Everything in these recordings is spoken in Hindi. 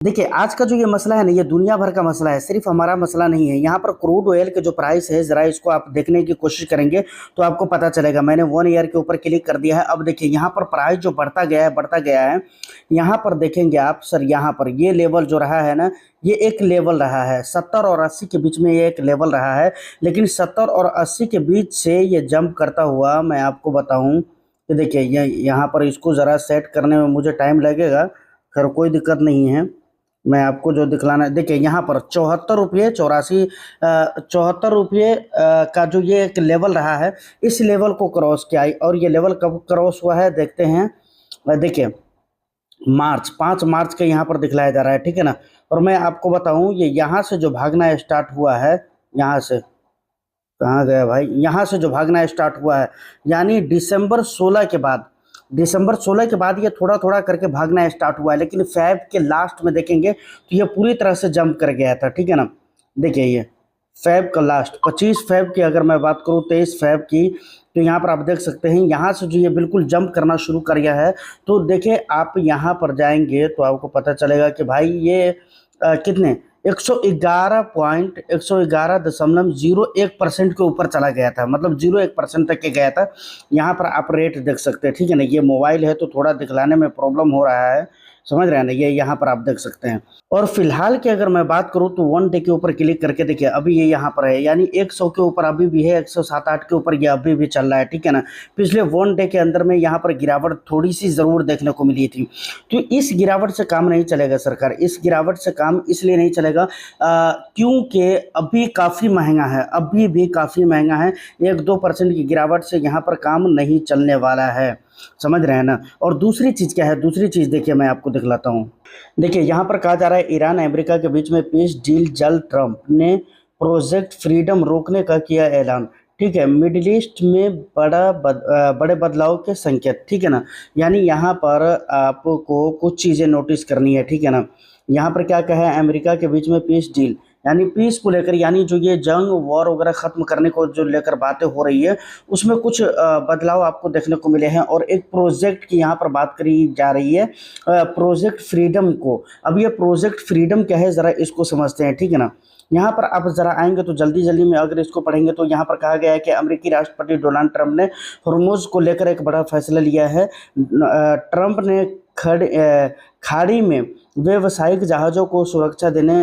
देखिए, आज का जो ये मसला है ना, ये दुनिया भर का मसला है, सिर्फ हमारा मसला नहीं है। यहाँ पर क्रूड ऑयल के जो प्राइस है, ज़रा इसको आप देखने की कोशिश करेंगे तो आपको पता चलेगा। मैंने 1 ईयर के ऊपर क्लिक कर दिया है। अब देखिए यहाँ पर प्राइस जो बढ़ता गया है। यहाँ पर देखेंगे आप सर, यहाँ पर ये लेवल जो रहा है ना, ये एक लेवल रहा है 70 और 80 के बीच में, ये एक लेवल रहा है। लेकिन 70 और 80 के बीच से ये जंप करता हुआ मैं आपको बताऊँ कि देखिए ये यहाँ पर इसको ज़रा सेट करने में मुझे टाइम लगेगा, खैर कोई दिक्कत नहीं है। मैं आपको जो दिखलाना है, देखिए यहाँ पर 74 रुपये 84 74 रुपये का जो ये एक लेवल रहा है, इस लेवल को क्रॉस किया है। और ये लेवल कब क्रॉस हुआ है देखते हैं। देखिए 5 मार्च का यहाँ पर दिखलाया जा रहा है, ठीक है ना। और मैं आपको बताऊँ, ये यहाँ से जो भागना स्टार्ट हुआ है, यहाँ से कहाँ गया भाई, यहाँ से जो भागना स्टार्ट हुआ है, यानी दिसंबर 16 के बाद ये थोड़ा थोड़ा करके भागना स्टार्ट हुआ है। लेकिन फैब के लास्ट में देखेंगे तो ये पूरी तरह से जंप कर गया था, ठीक है ना। देखिए ये फैब का लास्ट 25 फैब की अगर मैं बात करूँ, 23 फैब की, तो यहाँ पर आप देख सकते हैं यहाँ से जो ये बिल्कुल जंप करना शुरू कर गया है। तो देखिए आप यहाँ पर जाएंगे तो आपको पता चलेगा कि भाई ये कितने 111.01% के ऊपर चला गया था, मतलब 0.1% तक के गया था। यहाँ पर आप रेट देख सकते हैं, ठीक है ना। ये मोबाइल है तो थोड़ा दिखलाने में प्रॉब्लम हो रहा है, समझ रहे हैं ना। ये यहाँ पर आप देख सकते हैं। और फिलहाल की अगर मैं बात करूँ तो 1 डे के ऊपर क्लिक करके देखिए, अभी ये यहाँ पर है, यानी 100 के ऊपर अभी भी है, 107-8 के ऊपर ये अभी भी चल रहा है, ठीक है ना। पिछले 1 डे के अंदर में यहाँ पर गिरावट थोड़ी सी ज़रूर देखने को मिली थी। तो इस गिरावट से काम नहीं चलेगा सरकार, इस गिरावट से काम इसलिए नहीं चलेगा क्योंकि अभी काफ़ी महंगा है, अभी भी काफ़ी महंगा है। 1-2% की गिरावट से यहाँ पर काम नहीं चलने वाला है, समझ रहे हैं ना। और दूसरी चीज़ क्या है, दूसरी चीज़ देखिए मैं आपको दिखलाता हूँ। देखिए यहाँ पर कहा जा रहा है ईरान अमेरिका के बीच में पीस डील जल्द, ट्रंप ने प्रोजेक्ट फ्रीडम रोकने का किया ऐलान, ठीक है। मिडिल ईस्ट में बड़े बदलाव के संकेत, ठीक है ना। यानी यहाँ पर आपको कुछ चीज़ें नोटिस करनी है, ठीक है ना। यहाँ पर क्या कहा है, अमेरिका के बीच में पीस डील, यानी पीस को लेकर, यानी जो ये जंग वॉर वगैरह ख़त्म करने को जो लेकर बातें हो रही है, उसमें कुछ बदलाव आपको देखने को मिले हैं। और एक प्रोजेक्ट की यहाँ पर बात करी जा रही है, प्रोजेक्ट फ्रीडम को। अब ये प्रोजेक्ट फ्रीडम क्या है, ज़रा इसको समझते हैं, ठीक है ना। यहाँ पर आप ज़रा आएंगे तो जल्दी जल्दी में अगर इसको पढ़ेंगे तो यहाँ पर कहा गया है कि अमेरिकी राष्ट्रपति डोनाल्ड ट्रंप ने हॉर्मुज़ को लेकर एक बड़ा फैसला लिया है। ट्रंप ने खाड़ी में व्यावसायिक जहाज़ों को सुरक्षा देने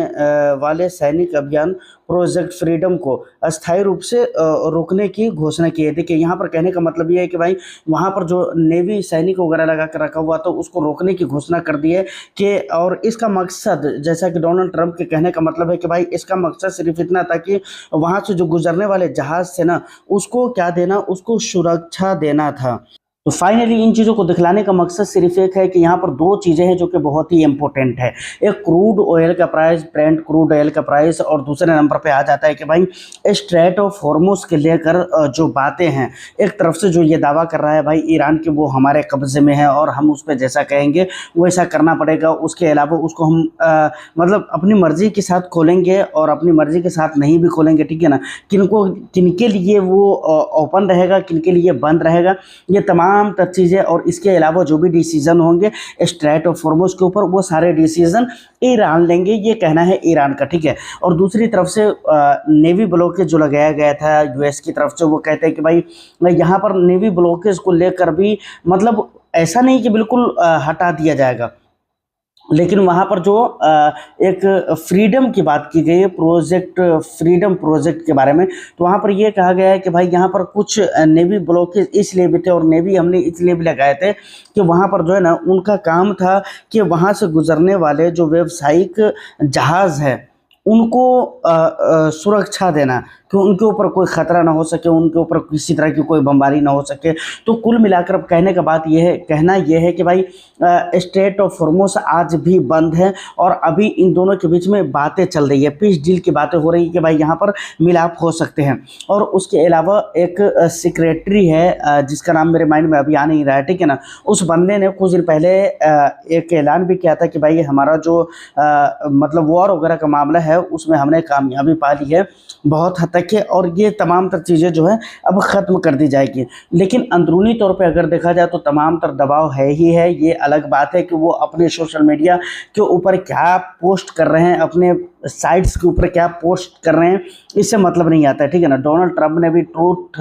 वाले सैनिक अभियान प्रोजेक्ट फ्रीडम को अस्थायी रूप से रोकने की घोषणा की है। देखिए यहाँ पर कहने का मतलब ये है कि भाई वहाँ पर जो नेवी सैनिक वगैरह लगा कर रखा हुआ तो उसको रोकने की घोषणा कर दी है कि, और इसका मकसद, जैसा कि डोनाल्ड ट्रंप के कहने का मतलब है कि भाई इसका मकसद सिर्फ इतना था कि वहाँ से जो गुजरने वाले जहाज़ से ना, उसको क्या देना, उसको सुरक्षा देना था। तो फाइनली इन चीज़ों को दिखलाने का मकसद सिर्फ एक है कि यहाँ पर 2 चीज़ें हैं जो कि बहुत ही इंपॉर्टेंट है। एक क्रूड ऑयल का प्राइस, ब्रेंट क्रूड ऑयल का प्राइस, और दूसरे नंबर पे आ जाता है कि भाई स्ट्रेट ऑफ हॉर्मुज़ के लेकर जो बातें हैं। एक तरफ से जो ये दावा कर रहा है भाई ईरान के वो हमारे कब्ज़े में है और हम उस पर जैसा कहेंगे वैसा करना पड़ेगा। उसके अलावा उसको हम मतलब अपनी मर्ज़ी के साथ खोलेंगे और अपनी मर्ज़ी के साथ नहीं भी खोलेंगे, ठीक है ना। किनके लिए वो ओपन रहेगा, किनके लिए बंद रहेगा, ये तमाम चीज़ें। और इसके अलावा जो भी डिसीजन होंगे स्ट्रेट ऑफ हॉर्मुज़ के ऊपर, वो सारे डिसीजन ईरान लेंगे, ये कहना है ईरान का, ठीक है। और दूसरी तरफ से नेवी ब्लॉकेज जो लगाया गया था यूएस की तरफ से, वो कहते हैं कि भाई यहाँ पर नेवी ब्लॉकेज को लेकर भी, मतलब ऐसा नहीं कि बिल्कुल हटा दिया जाएगा, लेकिन वहाँ पर जो एक फ्रीडम की बात की गई है, प्रोजेक्ट फ्रीडम प्रोजेक्ट के बारे में, तो वहाँ पर ये कहा गया है कि भाई यहाँ पर कुछ नेवी ब्लॉकेज इसलिए भी थे और नेवी हमने इसलिए भी लगाए थे कि वहाँ पर जो है ना, उनका काम था कि वहाँ से गुजरने वाले जो व्यावसायिक जहाज़ है उनको सुरक्षा देना, कि उनके ऊपर कोई ख़तरा ना हो सके, उनके ऊपर किसी तरह की कोई बमबारी ना हो सके। तो कुल मिलाकर अब कहना यह है कि भाई स्ट्रेट ऑफ हॉर्मुज़ आज भी बंद है और अभी इन दोनों के बीच में बातें चल रही है, पीस डील की बातें हो रही है कि भाई यहाँ पर मिलाप हो सकते हैं। और उसके अलावा एक सेक्रेटरी है जिसका नाम मेरे माइंड में अभी आ नहीं रहा है, ठीक है ना। उस बंदे ने कुछ दिन पहले एक ऐलान भी किया था कि भाई हमारा जो मतलब वॉर वगैरह का मामला है उसमें हमने कामयाबी पा ली है, बहुत हद देखिए, और ये तमाम तर चीज़ें जो है अब ख़त्म कर दी जाएगी। लेकिन अंदरूनी तौर पे अगर देखा जाए तो तमाम तर दबाव है ही है। ये अलग बात है कि वो अपने सोशल मीडिया के ऊपर क्या पोस्ट कर रहे हैं, अपने साइट्स के ऊपर क्या पोस्ट कर रहे हैं, इससे मतलब नहीं आता है, ठीक है ना। डोनाल्ड ट्रंप ने भी ट्रूथ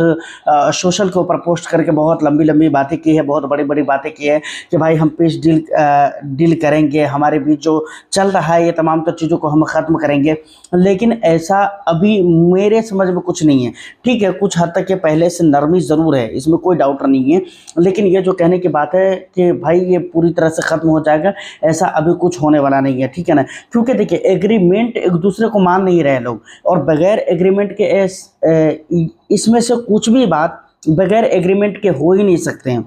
सोशल के ऊपर पोस्ट करके बहुत लंबी लंबी बातें की है, बहुत बड़ी बड़ी बातें की है कि भाई हम पीस डील करेंगे, हमारे बीच जो चल रहा है ये तमाम तो चीज़ों को हम ख़त्म करेंगे। लेकिन ऐसा अभी मेरे समझ में कुछ नहीं है, ठीक है। कुछ हद तक ये पहले से नरमी ज़रूर है, इसमें कोई डाउट नहीं है। लेकिन ये जो कहने की बात है कि भाई ये पूरी तरह से ख़त्म हो जाएगा, ऐसा अभी कुछ होने वाला नहीं है, ठीक है ना। क्योंकि देखिए, एग्रीमेंट एक दूसरे को मान नहीं रहे लोग, और बगैर एग्रीमेंट के इसमें से कुछ भी बात बगैर एग्रीमेंट के हो ही नहीं सकते हैं,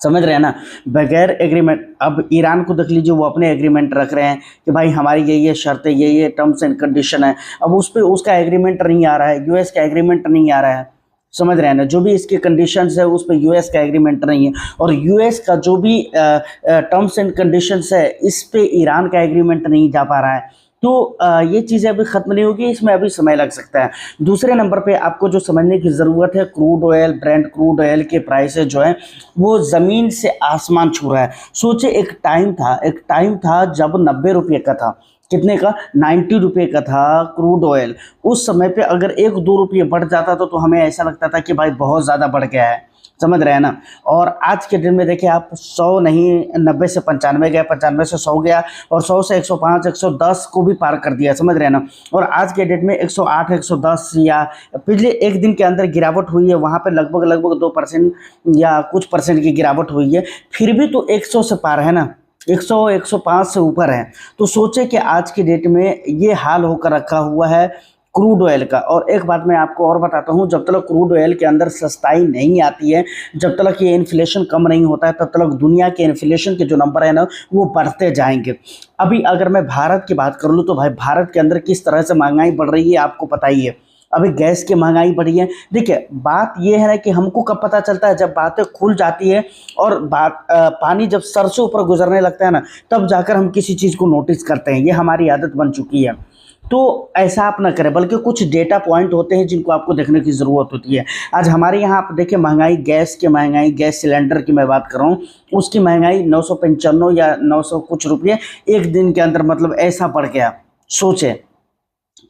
समझ रहे हैं ना। बगैर एग्रीमेंट, अब ईरान को देख लीजिए, वो अपने एग्रीमेंट रख रहे हैं कि भाई हमारी ये शर्तें, ये टर्म्स एंड कंडीशन है। अब उस पर उसका एग्रीमेंट नहीं आ रहा है, यूएस का एग्रीमेंट नहीं आ रहा है, समझ रहे हैं ना। जो भी इसके कंडीशंस है उस पर यूएस का एग्रीमेंट नहीं है, और यूएस का जो भी टर्म्स एंड कंडीशंस है इस पे ईरान का एग्रीमेंट नहीं जा पा रहा है। तो ये चीज़ें अभी ख़त्म नहीं होगी, इसमें अभी समय लग सकता है। दूसरे नंबर पे आपको जो समझने की ज़रूरत है, crude oil, Brent crude oil के प्राइसेस जो हैं वो ज़मीन से आसमान छू रहा है। सोचे एक टाइम था जब 90 रुपये का था, कितने का, 90 रुपये का था क्रूड ऑयल। उस समय पे अगर 1-2 रुपये बढ़ जाता तो हमें ऐसा लगता था कि भाई बहुत ज़्यादा बढ़ गया है, समझ रहे हैं ना। और आज के दिन में देखिए आप, 100 नहीं, 90 से 95 गया, 95 से 100 गया, और 100 से 105, 110 को भी पार कर दिया, समझ रहे हैं ना। और आज के डेट में 108, 110 या पिछले एक दिन के अंदर गिरावट हुई है, वहाँ पे लगभग 2% या कुछ परसेंट की गिरावट हुई है। फिर भी तो 100 से पार है ना, 100, 105 से ऊपर है। तो सोचे कि आज की डेट में ये हाल होकर रखा हुआ है क्रूड ऑयल का। और एक बात मैं आपको और बताता हूँ, जब तक क्रूड ऑयल के अंदर सस्ताई नहीं आती है, जब तक ये इन्फ्लेशन कम नहीं होता है, तब तक दुनिया के इन्फ्लेशन के जो नंबर है ना वो बढ़ते जाएंगे। अभी अगर मैं भारत की बात कर लूँ तो भाई भारत के अंदर किस तरह से महंगाई बढ़ रही है आपको पता ही है। अभी गैस की महंगाई बढ़ी है। देखिए, बात यह है ना कि हमको कब पता चलता है, जब बातें खुल जाती है और पानी जब सर से ऊपर गुजरने लगता है ना, तब जाकर हम किसी चीज़ को नोटिस करते हैं। ये हमारी आदत बन चुकी है। तो ऐसा आप ना करें, बल्कि कुछ डेटा पॉइंट होते हैं जिनको आपको देखने की ज़रूरत होती है। आज हमारे यहाँ आप देखिए महंगाई, गैस की महंगाई, गैस सिलेंडर की मैं बात कर रहा हूँ, उसकी महंगाई 995 या 900 कुछ रुपये एक दिन के अंदर, मतलब ऐसा बढ़ गया। सोचे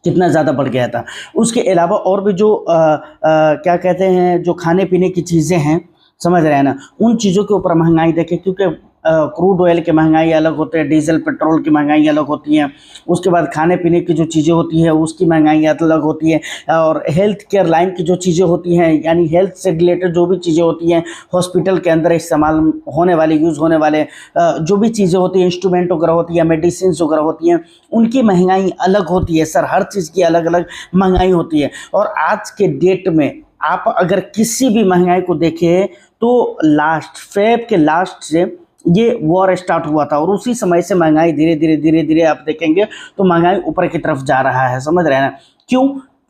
कितना ज़्यादा बढ़ गया था। उसके अलावा और भी जो क्या कहते हैं, जो खाने पीने की चीज़ें हैं, समझ रहे हैं ना, उन चीज़ों के ऊपर महंगाई देखें। क्योंकि क्रूड ऑयल की महंगाई अलग होती है, डीजल पेट्रोल की महंगाई अलग होती है, उसके बाद खाने पीने की जो चीज़ें होती है उसकी महंगाई अलग होती है, और हेल्थ केयर लाइन की जो चीज़ें होती हैं, यानी हेल्थ से रिलेटेड जो भी चीज़ें होती हैं, हॉस्पिटल के अंदर इस्तेमाल होने वाले, यूज़ होने वाले जो भी चीज़ें होती हैं, इंस्ट्रूमेंट वगैरह होती है, मेडिसिन वगैरह होती हैं, उनकी महंगाई अलग होती है सर। हर चीज़ की अलग अलग महंगाई होती है। और आज के डेट में आप अगर किसी भी महंगाई को देखें तो फेब के लास्ट से ये वॉर स्टार्ट हुआ था, और उसी समय से महंगाई धीरे धीरे आप देखेंगे तो महंगाई ऊपर की तरफ जा रहा है, समझ रहे हैं ना।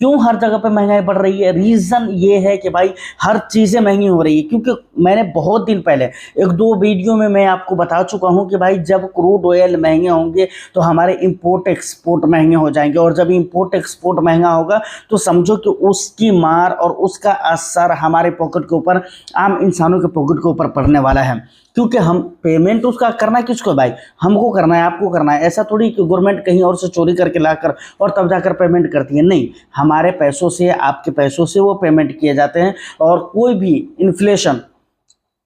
क्यों हर जगह पे महंगाई बढ़ रही है? रीज़न ये है कि भाई हर चीज़ें महंगी हो रही है। क्योंकि मैंने बहुत दिन पहले 1-2 वीडियो में मैं आपको बता चुका हूं कि भाई जब क्रूड ऑयल महंगे होंगे तो हमारे इंपोर्ट एक्सपोर्ट महंगे हो जाएंगे, और जब इंपोर्ट एक्सपोर्ट महंगा होगा तो समझो कि उसकी मार और उसका असर हमारे पॉकेट के ऊपर, आम इंसानों के पॉकेट के ऊपर पड़ने वाला है। क्योंकि हम पेमेंट उसका करना किसको है भाई? हमको करना है, आपको करना है। ऐसा थोड़ी कि गवर्नमेंट कहीं और से चोरी करके लाकर और तब जाकर पेमेंट करती है, नहीं। हमारे पैसों से, आपके पैसों से वो पेमेंट किए जाते हैं। और कोई भी इन्फ्लेशन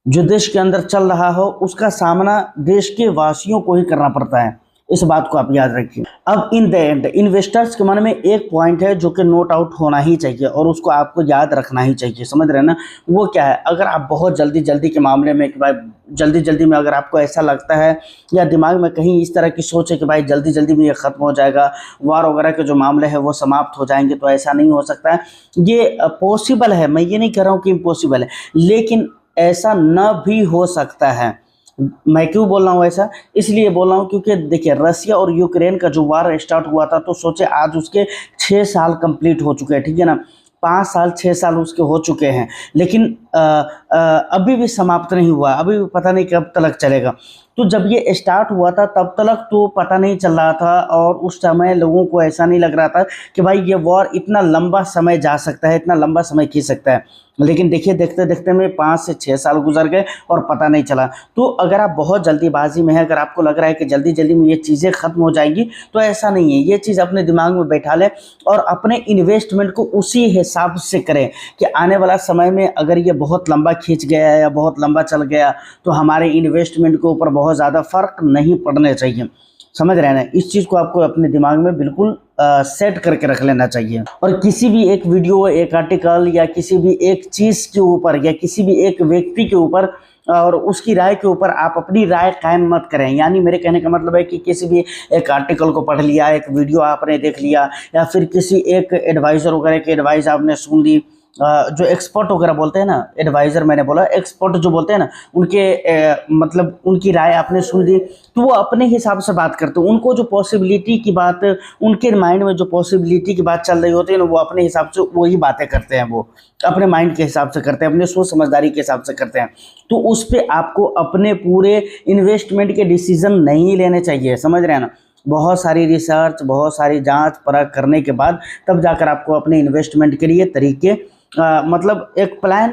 जो देश के अंदर चल रहा हो उसका सामना देश के वासियों को ही करना पड़ता है। इस बात को आप याद रखिए। अब इन द एंड इन्वेस्टर्स के मन में एक पॉइंट है जो कि नोट आउट होना ही चाहिए, और उसको आपको याद रखना ही चाहिए, समझ रहे हैं ना। वो क्या है? अगर आप बहुत जल्दी के मामले में कि भाई जल्दी में अगर आपको ऐसा लगता है या दिमाग में कहीं इस तरह की सोच है कि भाई जल्दी में ये ख़त्म हो जाएगा, वार वगैरह के जो मामले हैं वो समाप्त हो जाएंगे, तो ऐसा नहीं हो सकता है। ये पॉसिबल है, मैं ये नहीं कह रहा हूँ कि इम्पॉसिबल है, लेकिन ऐसा न भी हो सकता है। मैं क्यों बोल रहा हूँ ऐसा? इसलिए बोल रहा हूँ क्योंकि देखिए, रसिया और यूक्रेन का जो वार स्टार्ट हुआ था, तो सोचे आज उसके 6 साल कंप्लीट हो चुके हैं, ठीक है ना। 5 साल 6 साल उसके हो चुके हैं, लेकिन अभी भी समाप्त नहीं हुआ, अभी भी पता नहीं कब तक चलेगा। तो जब ये स्टार्ट हुआ था तब तक तो पता नहीं चल रहा था, और उस समय लोगों को ऐसा नहीं लग रहा था कि भाई ये वॉर इतना लंबा समय जा सकता है, इतना लंबा समय खींच सकता है। लेकिन देखिए देखते देखते में 5 से 6 साल गुजर गए और पता नहीं चला। तो अगर आप बहुत जल्दीबाजी में हैं, अगर आपको लग रहा है कि जल्दी जल्दी में ये चीज़ें ख़त्म हो जाएंगी, तो ऐसा नहीं है। ये चीज़ अपने दिमाग में बैठा लें और अपने इन्वेस्टमेंट को उसी हिसाब से करें कि आने वाला समय में अगर ये बहुत लंबा खींच गया है या बहुत लंबा चल गया तो हमारे इन्वेस्टमेंट के ऊपर बहुत ज़्यादा फ़र्क नहीं पड़ने चाहिए। समझ रहे हैं ना? इस चीज़ को आपको अपने दिमाग में बिल्कुल सेट करके रख लेना चाहिए। और किसी भी एक वीडियो, एक आर्टिकल या किसी भी एक चीज़ के ऊपर या किसी भी एक व्यक्ति के ऊपर और उसकी राय के ऊपर आप अपनी राय कायम मत करें। यानी मेरे कहने का मतलब है कि किसी भी एक आर्टिकल को पढ़ लिया, एक वीडियो आपने देख लिया, या फिर किसी एक एडवाइज़र वगैरह की एडवाइस आपने सुन ली, जो एक्सपर्ट वगैरह बोलते हैं ना, एडवाइज़र मैंने बोला, एक्सपर्ट जो बोलते हैं ना, उनके मतलब उनकी राय आपने सुन ली, तो वो अपने हिसाब से बात करते हैं। उनको जो पॉसिबिलिटी की बात, उनके माइंड में जो पॉसिबिलिटी की बात चल रही होती है ना, वो अपने हिसाब से वही बातें करते हैं, वो अपने माइंड के हिसाब से करते हैं, अपने सोच समझदारी के हिसाब से करते हैं। तो उस पर आपको अपने पूरे इन्वेस्टमेंट के डिसीजन नहीं लेने चाहिए। समझ रहे हैं ना? बहुत सारी रिसर्च, बहुत सारी जांच परख करने के बाद तब जाकर आपको अपने इन्वेस्टमेंट के लिए तरीके मतलब एक प्लान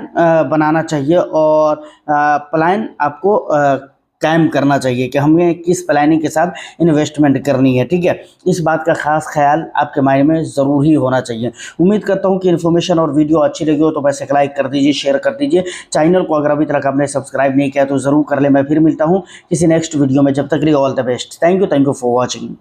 बनाना चाहिए, और प्लान आपको कायम करना चाहिए कि हमें किस प्लानिंग के साथ इन्वेस्टमेंट करनी है। ठीक है, इस बात का खास ख्याल आपके माइंड में ज़रूर ही होना चाहिए। उम्मीद करता हूँ कि इन्फॉर्मेशन और वीडियो अच्छी लगी हो तो वैसे लाइक कर दीजिए, शेयर कर दीजिए। चैनल को अगर अभी तक आपने सब्सक्राइब नहीं किया तो ज़रूर कर ले। मैं फिर मिलता हूँ किसी नेक्स्ट वीडियो में। जब तक के लिए all the best. Thank you for watching.